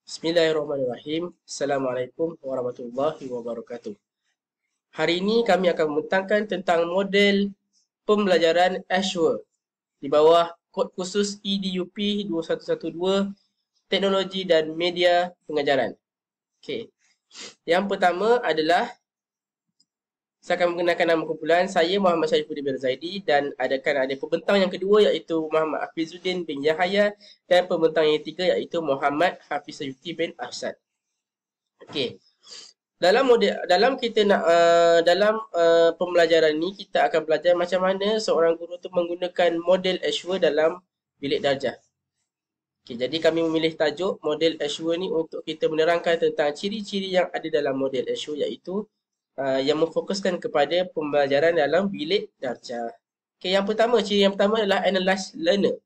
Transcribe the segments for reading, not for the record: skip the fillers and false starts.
Bismillahirrahmanirrahim. Assalamualaikum warahmatullahi wabarakatuh. Hari ini kami akan membentangkan tentang model pembelajaran Azure di bawah kod khusus EDUP 2112 Teknologi dan Media Pengajaran. Okey. Yang pertama adalah saya akan menggunakan nama kumpulan. Saya Muhammad Syarifuddin bin Zaidi dan ada pembentang yang kedua iaitu Muhammad Hafizuddin bin Yahya dan pembentang yang ketiga iaitu Muhammad Hafizuddin bin Ahsan. Okey. Dalam pembelajaran ni kita akan belajar macam mana seorang guru tu menggunakan model Azure dalam bilik darjah. Okey, jadi kami memilih tajuk model Azure ni untuk kita menerangkan tentang ciri-ciri yang ada dalam model Azure iaitu yang memfokuskan kepada pembelajaran dalam bilik darjah. Okey, ciri yang pertama adalah analyze learner.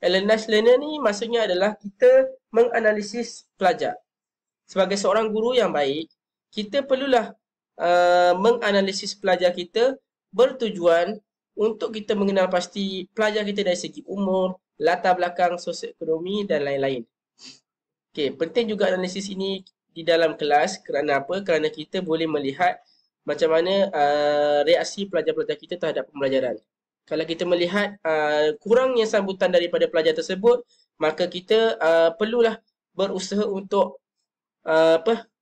Analyze learner ni maksudnya adalah kita menganalisis pelajar. Sebagai seorang guru yang baik, kita perlulah menganalisis pelajar kita bertujuan untuk kita mengenal pasti pelajar kita dari segi umur, latar belakang sosioekonomi dan lain-lain. Okey, penting juga analisis ini di dalam kelas kerana apa? Kerana kita boleh melihat macam mana reaksi pelajar-pelajar kita terhadap pembelajaran. Kalau kita melihat kurangnya sambutan daripada pelajar tersebut, maka kita perlulah berusaha untuk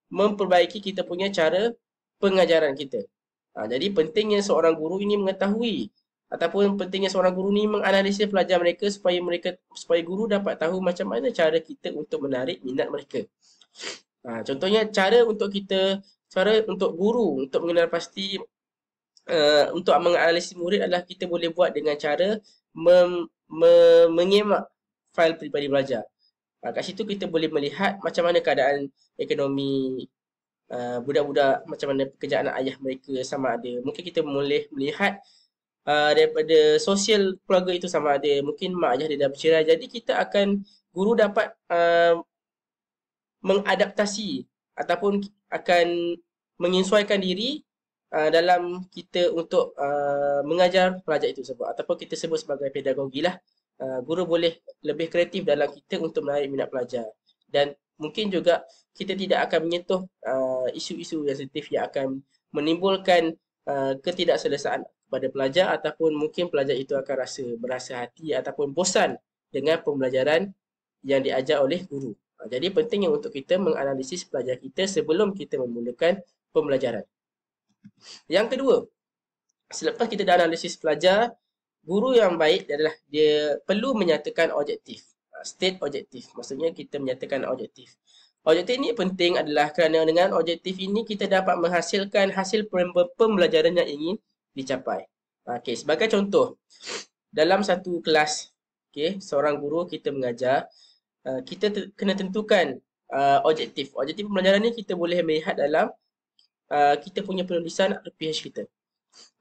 memperbaiki kita punya cara pengajaran kita. Jadi pentingnya seorang guru ini mengetahui ataupun pentingnya seorang guru ini menganalisis pelajar mereka supaya guru dapat tahu macam mana cara kita untuk menarik minat mereka. Contohnya cara untuk guru untuk mengenal pasti untuk menganalisis murid adalah kita boleh buat dengan cara menyemak fail peribadi belajar. Kat situ kita boleh melihat macam mana keadaan ekonomi budak-budak, macam mana pekerjaan ayah mereka sama ada. Mungkin kita boleh melihat daripada sosial keluarga itu sama ada. Mungkin mak ayah dia dah bercerai. Jadi guru dapat mengadaptasi ataupun akan menyesuaikan diri dalam kita untuk mengajar pelajar itu sebab ataupun kita sebut sebagai pedagogi lah. Guru boleh lebih kreatif dalam kita untuk menarik minat pelajar dan mungkin juga kita tidak akan menyentuh isu-isu yang sensitif yang akan menimbulkan ketidakselesaan kepada pelajar ataupun mungkin pelajar itu akan berasa hati ataupun bosan dengan pembelajaran yang diajar oleh guru. Jadi pentingnya untuk kita menganalisis pelajar kita sebelum kita memulakan pembelajaran. Yang kedua, selepas kita dah analisis pelajar, guru yang baik adalah dia perlu menyatakan objektif. State objektif. Maksudnya kita menyatakan objektif. Objektif ini penting adalah kerana dengan objektif ini kita dapat menghasilkan hasil pembelajaran yang ingin dicapai. Okey, sebagai contoh, dalam satu kelas, seorang guru kita mengajar, kita kena tentukan objektif. Objektif pembelajaran ni kita boleh melihat dalam kita punya penulisan RPH kita.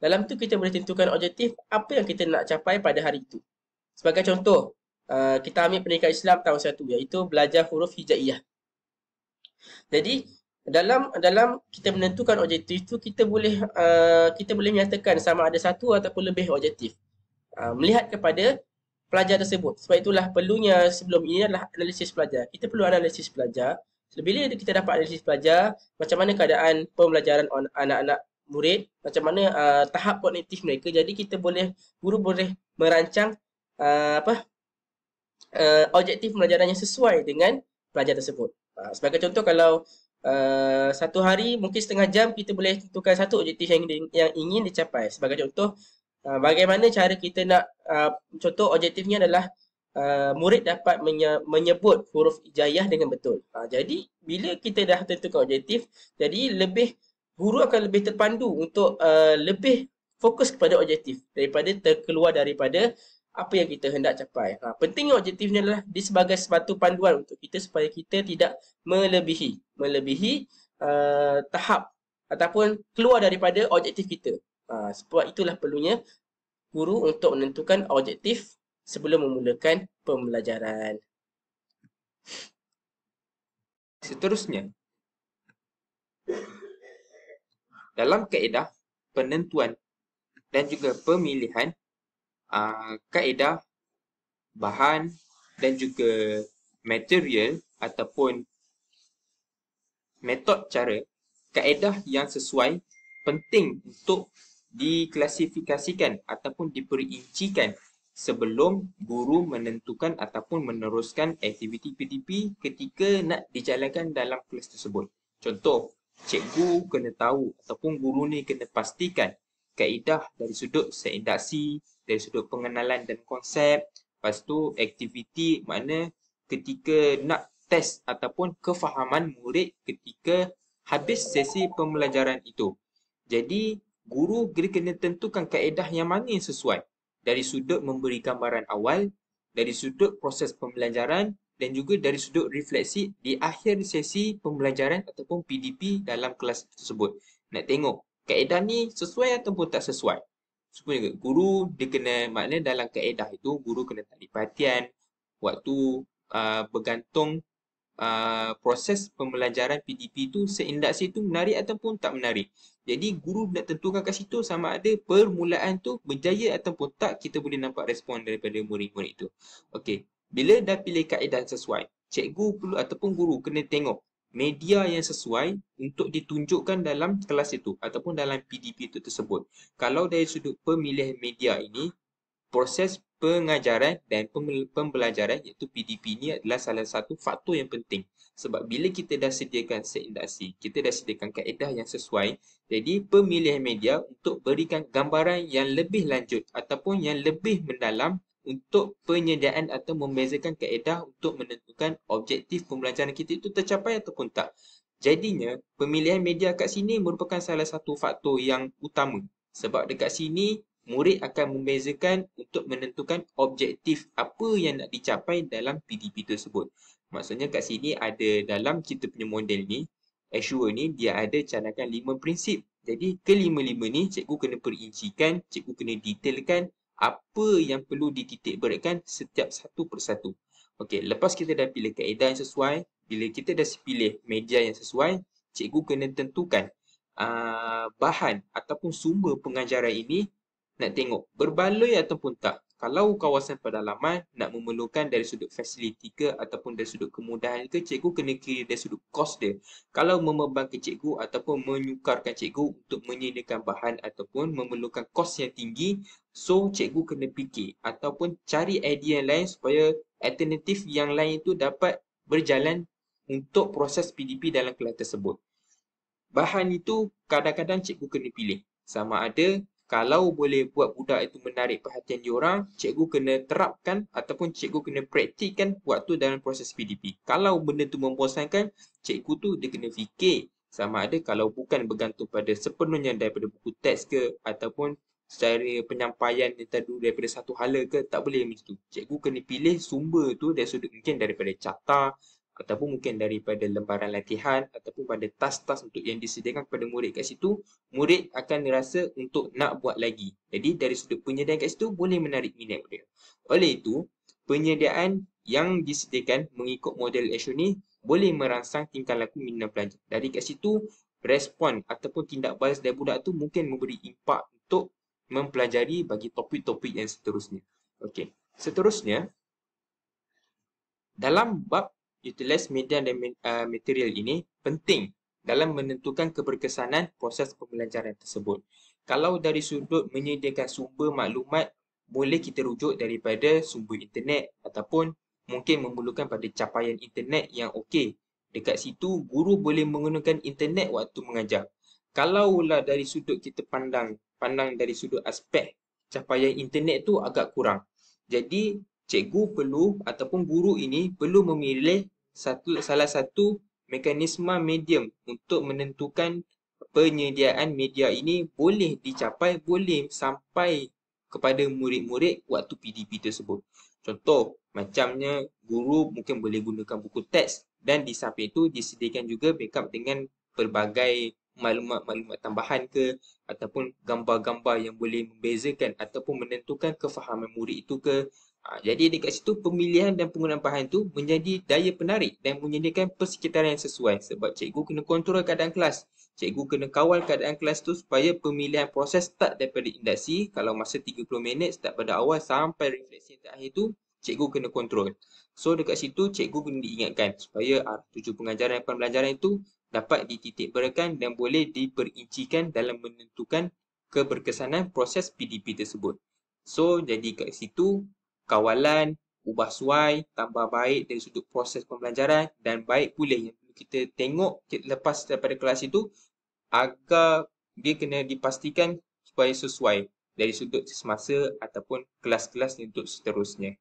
Dalam tu kita boleh tentukan objektif apa yang kita nak capai pada hari itu. Sebagai contoh, kita ambil pendidikan Islam tahun 1 iaitu belajar huruf hijaiyah. Jadi dalam kita menentukan objektif tu kita boleh menyatakan sama ada satu ataupun lebih objektif. Melihat kepada pelajar tersebut. Sebab itulah perlunya sebelum ini adalah analisis pelajar. Kita perlu analisis pelajar. Bila kita dapat analisis pelajar, macam mana keadaan pembelajaran anak-anak murid, macam mana tahap kognitif mereka. Jadi guru boleh merancang objektif pembelajaran yang sesuai dengan pelajar tersebut. Sebagai contoh, kalau satu hari mungkin setengah jam kita boleh tentukan satu objektif yang ingin dicapai. Sebagai contoh, bagaimana cara kita nak contoh objektifnya adalah murid dapat menyebut huruf hijaiyah dengan betul. Jadi bila kita dah tentukan objektif, jadi guru akan lebih terpandu untuk lebih fokus kepada objektif daripada terkeluar daripada apa yang kita hendak capai. Pentingnya objektif ni adalah sebagai sebatu panduan untuk kita supaya kita tidak melebihi tahap ataupun keluar daripada objektif kita. Sebab itulah perlunya guru untuk menentukan objektif sebelum memulakan pembelajaran. Seterusnya, dalam kaedah penentuan dan juga pemilihan kaedah bahan dan juga material ataupun metod cara, kaedah yang sesuai penting untuk diklasifikasikan ataupun diperincikan sebelum guru menentukan ataupun meneruskan aktiviti PDP ketika nak dijalankan dalam kelas tersebut. Contoh, cikgu kena tahu ataupun guru ni kena pastikan kaedah dari sudut seindaksi, dari sudut pengenalan dan konsep. Lepas tu aktiviti mana ketika nak test ataupun kefahaman murid ketika habis sesi pembelajaran itu. Jadi guru kena tentukan kaedah yang mana yang sesuai dari sudut memberi gambaran awal, dari sudut proses pembelajaran dan juga dari sudut refleksi di akhir sesi pembelajaran ataupun PDP dalam kelas tersebut. Nak tengok kaedah ni sesuai ataupun tak sesuai. Sebenarnya guru dia kena, makna dalam kaedah itu guru kena tarik perhatian waktu bergantung proses pembelajaran PDP itu seindaksi itu menarik ataupun tak menarik. Jadi guru nak tentukan kat situ sama ada permulaan tu berjaya ataupun tak, kita boleh nampak respon daripada murid-murid itu. Okey, bila dah pilih kaedah sesuai, cikgu perlu ataupun guru kena tengok media yang sesuai untuk ditunjukkan dalam kelas itu ataupun dalam PDP itu tersebut. Kalau dari sudut pemilihan media ini, proses pengajaran dan pembelajaran iaitu PDP ini adalah salah satu faktor yang penting. Sebab bila kita dah sediakan seindaksi, kita dah sediakan kaedah yang sesuai, jadi pemilihan media untuk berikan gambaran yang lebih lanjut ataupun yang lebih mendalam untuk penyediaan atau membezakan kaedah untuk menentukan objektif pembelajaran kita itu tercapai ataupun tak. Jadinya, pemilihan media kat sini merupakan salah satu faktor yang utama. Sebab dekat sini, murid akan membezakan untuk menentukan objektif apa yang nak dicapai dalam PDP tersebut. Maksudnya kat sini ada dalam kita punya model ni, Assure ni dia ada canangkan 5 prinsip. Jadi kelima-lima ni cikgu kena perincikan, cikgu kena detailkan apa yang perlu dititik beratkan setiap satu persatu. Okey, lepas kita dah pilih kaedah yang sesuai, bila kita dah pilih media yang sesuai, cikgu kena tentukan bahan ataupun sumber pengajaran ini nak tengok berbaloi ataupun tak. Kalau kawasan pedalaman nak memerlukan dari sudut fasiliti ke ataupun dari sudut kemudahan ke, cikgu kena kira dari sudut kos dia. Kalau membebankan cikgu ataupun menyukarkan cikgu untuk menyediakan bahan ataupun memerlukan kos yang tinggi, so cikgu kena fikir ataupun cari idea yang lain supaya alternatif yang lain itu dapat berjalan untuk proses PDP dalam kelas tersebut. Bahan itu kadang-kadang cikgu kena pilih. Sama ada kalau boleh buat budak itu menarik perhatian diorang, cikgu kena terapkan ataupun cikgu kena praktikkan waktu dalam proses PDP. Kalau benda tu membosankan, cikgu tu dia kena fikir sama ada kalau bukan bergantung pada sepenuhnya daripada buku teks ke ataupun secara penyampaian daripada satu hala ke, tak boleh macam tu. Cikgu kena pilih sumber tu dari sudut mungkin daripada carta ataupun mungkin daripada lembaran latihan ataupun pada tas-tas untuk yang disediakan kepada murid kat situ, murid akan rasa untuk nak buat lagi. Jadi dari sudut penyediaan kat situ boleh menarik minat mereka. Oleh itu, penyediaan yang disediakan mengikut model Assure ni boleh merangsang tingkah laku minat pelajar. Dari kat situ, respon ataupun tindak balas dari budak tu mungkin memberi impak untuk mempelajari bagi topik-topik yang seterusnya. Okey. Seterusnya, dalam bab utilize media dan material ini penting dalam menentukan keberkesanan proses pembelajaran tersebut. Kalau dari sudut menyediakan sumber maklumat, boleh kita rujuk daripada sumber internet ataupun mungkin memerlukan pada capaian internet yang okey. Dekat situ, guru boleh menggunakan internet waktu mengajar. Kalaulah dari sudut kita pandang dari sudut aspek capaian internet tu agak kurang. Jadi, cikgu perlu ataupun guru ini perlu memilih salah satu mekanisme medium untuk menentukan penyediaan media ini boleh dicapai, boleh sampai kepada murid-murid waktu PDP tersebut. Contoh, macamnya guru mungkin boleh gunakan buku teks dan di samping itu disediakan juga backup dengan pelbagai maklumat-maklumat tambahan ke ataupun gambar-gambar yang boleh membezakan ataupun menentukan kefahaman murid itu ke. Jadi dekat situ pemilihan dan penggunaan bahan tu menjadi daya penarik dan menyediakan persekitaran yang sesuai. Sebab cikgu kena kontrol keadaan kelas. Cikgu kena kawal keadaan kelas tu supaya pemilihan proses start daripada induksi. Kalau masa 30 minit start pada awal sampai refleksi yang terakhir tu, cikgu kena kontrol. So dekat situ cikgu kena diingatkan supaya tuju pengajaran dan pembelajaran itu dapat dititikberatkan dan boleh diperincikan dalam menentukan keberkesanan proses PDP tersebut. So jadi kat situ kawalan, ubah suai, tambah baik dari sudut proses pembelajaran dan baik pula yang perlu kita tengok lepas daripada kelas itu agar dia kena dipastikan supaya sesuai dari sudut semasa ataupun kelas-kelas untuk seterusnya.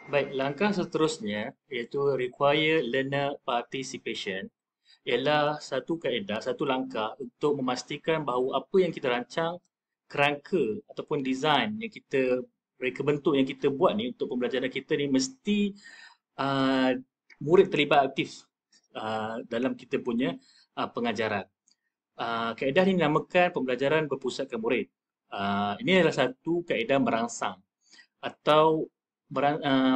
Baik, langkah seterusnya iaitu require learner participation ialah satu kaedah, satu langkah untuk memastikan bahawa apa yang kita rancang, kerangka ataupun design yang kita reka bentuk yang kita buat ni untuk pembelajaran kita ni mesti murid terlibat aktif dalam kita punya pengajaran. Kaedah ini dinamakan pembelajaran berpusatkan murid. Ini adalah satu kaedah merangsang atau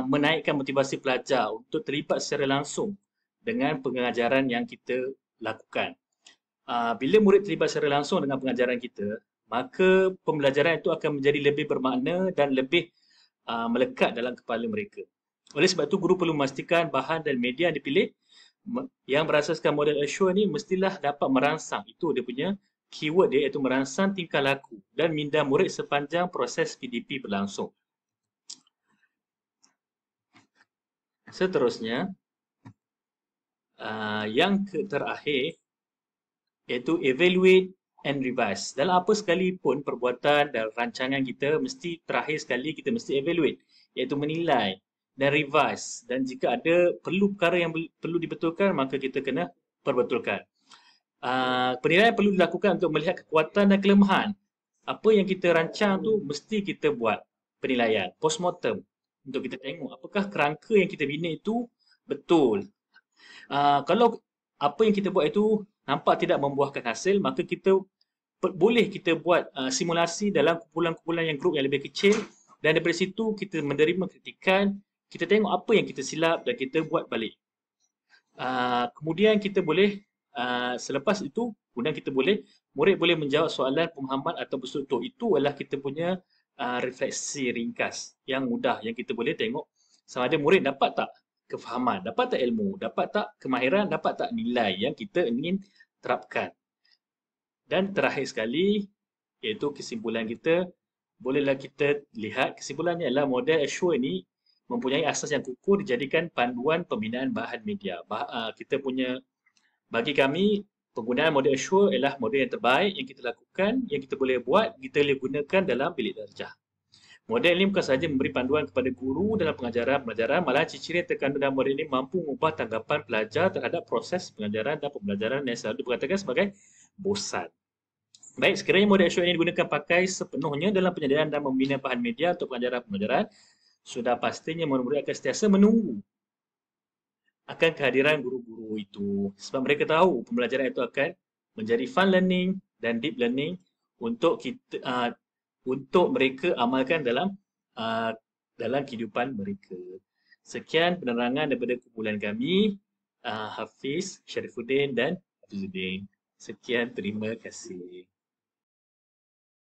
menaikkan motivasi pelajar untuk terlibat secara langsung dengan pengajaran yang kita lakukan. Bila murid terlibat secara langsung dengan pengajaran kita, maka pembelajaran itu akan menjadi lebih bermakna dan lebih melekat dalam kepala mereka. Oleh sebab itu, guru perlu memastikan bahan dan media yang dipilih yang berasaskan model Assure ni mestilah dapat merangsang. Itu dia punya keyword dia, iaitu merangsang tingkah laku dan minda murid sepanjang proses PDP berlangsung. Seterusnya, yang terakhir iaitu evaluate and revise. Dalam apa sekalipun perbuatan dan rancangan kita, mesti terakhir sekali kita mesti evaluate, iaitu menilai dan revise. Dan jika ada perlu perkara yang perlu dibetulkan, maka kita kena perbetulkan. Penilaian perlu dilakukan untuk melihat kekuatan dan kelemahan. Apa yang kita rancang tu mesti kita buat penilaian, postmortem, untuk kita tengok apakah kerangka yang kita bina itu betul. Kalau apa yang kita buat itu nampak tidak membuahkan hasil, maka kita boleh kita buat simulasi dalam kumpulan-kumpulan yang grup yang lebih kecil, dan daripada situ kita menerima kritikan, kita tengok apa yang kita silap dan kita buat balik. Kemudian kita boleh selepas itu, kemudian kita boleh, murid boleh menjawab soalan pemahaman atau berstruktur. Itu adalah kita punya refleksi ringkas yang mudah, yang kita boleh tengok sama ada murid dapat tak kefahaman, dapat tak ilmu, dapat tak kemahiran, dapat tak nilai yang kita ingin terapkan. Dan terakhir sekali, iaitu kesimpulan kita, bolehlah kita lihat kesimpulannya adalah model Assure ini mempunyai asas yang kukuh dijadikan panduan pembinaan bahan media. Bagi kami, penggunaan model Assure adalah model yang terbaik yang kita lakukan, yang kita boleh buat, kita boleh gunakan dalam bilik darjah. Model ini bukan sahaja memberi panduan kepada guru dalam pengajaran-pelajaran, malah ciri-ciri yang terkandung dalam model ini mampu mengubah tanggapan pelajar terhadap proses pengajaran dan pembelajaran yang selalu diperkatakan sebagai bosan. Baik, sekiranya model Assure ini digunakan pakai sepenuhnya dalam penyediaan dan membina bahan media untuk pengajaran-pelajaran, sudah pastinya murid akan sentiasa menunggu akan kehadiran guru-guru itu. Sebab mereka tahu pembelajaran itu akan menjadi fun learning dan deep learning untuk kita untuk mereka amalkan dalam kehidupan mereka. Sekian penerangan daripada kumpulan kami, Hafiz, Syarifuddin dan Hafizuddin. Sekian, terima kasih.